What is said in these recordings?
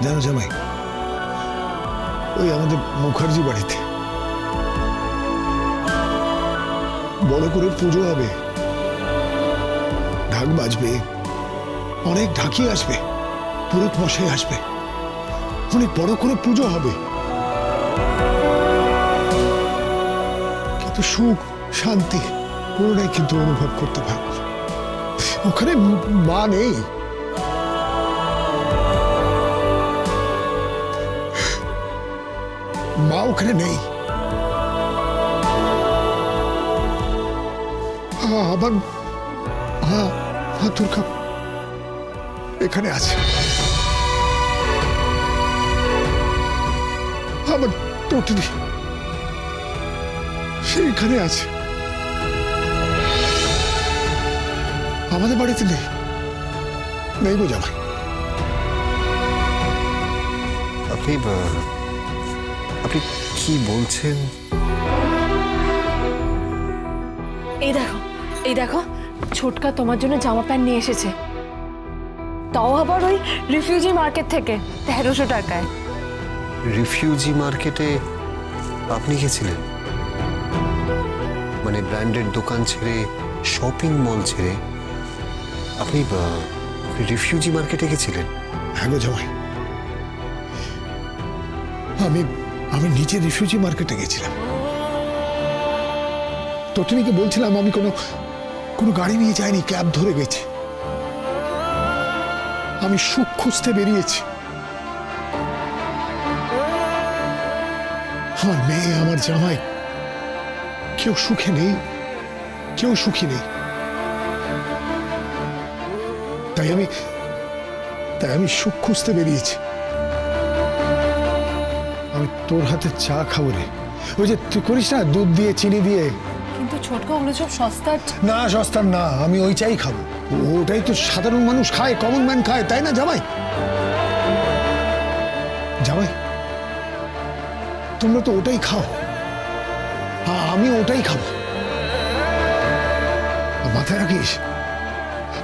জানো জামাই, ওই আমাদের মুখার্জি বাড়িতে বড় করে পুজো হবে, ঢাক বাজবে, অনেক ঢাকি আসবে, পুরোহিত মশাই আসবে, অনেক বড় করে পুজো হবে। কিন্তু সুখ শান্তি কোনোটাই কিন্তু অনুভব করতে পারব না। ওখানে মা নেই, মা ওখানে নেই। আবার দুর্গা এখানে আছে, আমার টটিনি সেইখানে আছে, আমাদের বাড়িতে নেই, নেই গো জামাই। আপনি কি বলছেন? এই দেখো ছোটকা তোমার জন্য জামা প্যান্ট নিয়ে এসেছে, তাও আবার ওই রিফিউজি মার্কেট থেকে 1300 টাকায়। রিফিউজি মার্কেটে আপনি গেছিলেন? মানে ব্র্যান্ডেড দোকান ছেড়ে, শপিং মল ছেড়ে আপনি রিফিউজি মার্কেটে গেছিলেন? হ্যাঁ গো জামাই, আমি নিজে রিফিউজি মার্কেটে গেছিলাম। টটিনিকে বলছিলাম আমি কোনো গাড়ি নিয়ে যাইনি, ক্যাব ধরে গেছি। আমি সুখ খুঁজতে বেরিয়েছি। আমার মেয়ে, আমার জামাই কেউ সুখে নেই, কেউ সুখী নেই। তাই আমি সুখ খুঁজতে বেরিয়েছি। আমি তোর হাতে চা খাবো রে, ওই যে তুই করিস না দুধ দিয়ে চিনি দিয়ে। কিন্তু ছোটকা ওগুলো সব সস্তার না, সস্তার না, আমি ওই চাই খাবো। ওটাই তো সাধারণ মানুষ খায়, কমন ম্যান খায়, তাই না জামাই? জামাই তোমরা তো ওটাই খাও, আমি ওটাই খাবো। মাথায় রাখিস,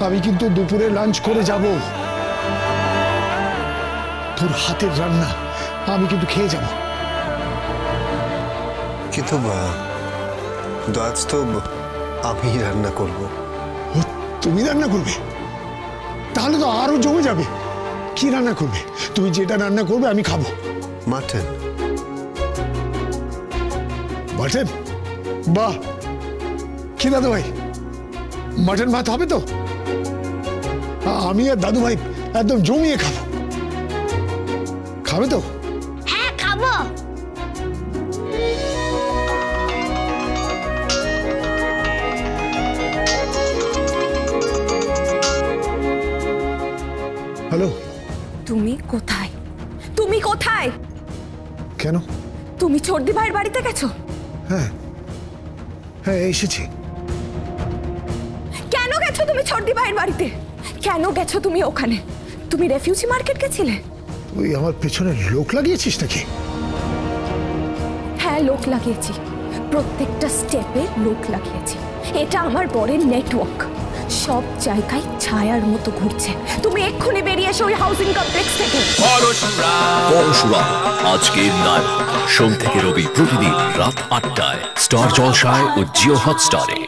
আমি কিন্তু দুপুরে লাঞ্চ করে যাব। তোর হাতের রান্না আমি কিন্তু খেয়ে যাব। কিন্তু আজ তো আমি রান্না করব। তুমি রান্না করবে? তাহলে তো আরো জমে যাবে। কি রান্না করবে? তুমি যেটা রান্না করবে আমি খাবো। মাটন। মাটন? বাহ, কি দাদু ভাই, মাটন ভাত হবে তো? আমি আর দাদু ভাই একদম জমিয়ে খাবো। খাবে তো? হ্যাঁ খাবো। হ্যালো, তুমি কোথায়? তুমি কোথায়? কেন? তুমি চর্দি ভাইয়ের বাড়িতে গেছো? হ্যাঁ হ্যাঁ এসেছি। কেন গেছো তুমি চর্দি ভাইয়ের বাড়িতে? কেন গেছো তুমি ওখানে? তুমি রেফিউজি মার্কেট গেছিলে? তুই আমার পেছনে লোক লাগিয়েছিস নাকি? হ্যাঁ লোক লাগিয়েছি, প্রত্যেকটা স্টেপে লোক লাগিয়েছি। এটা আমার বরের নেটওয়ার্ক, সব জায়গায় ছায়ার মতো ঘুরছে। তুমি এক্ষুনি বেরিয়ে এসো ওই হাউজিং কমপ্লেক্স থেকে। পরশুরাম আজকের নায়ক, সোম থেকে রবি প্রতিদিন রাত ৮টায় স্টার জলসায় ও জিও হটস্টারে।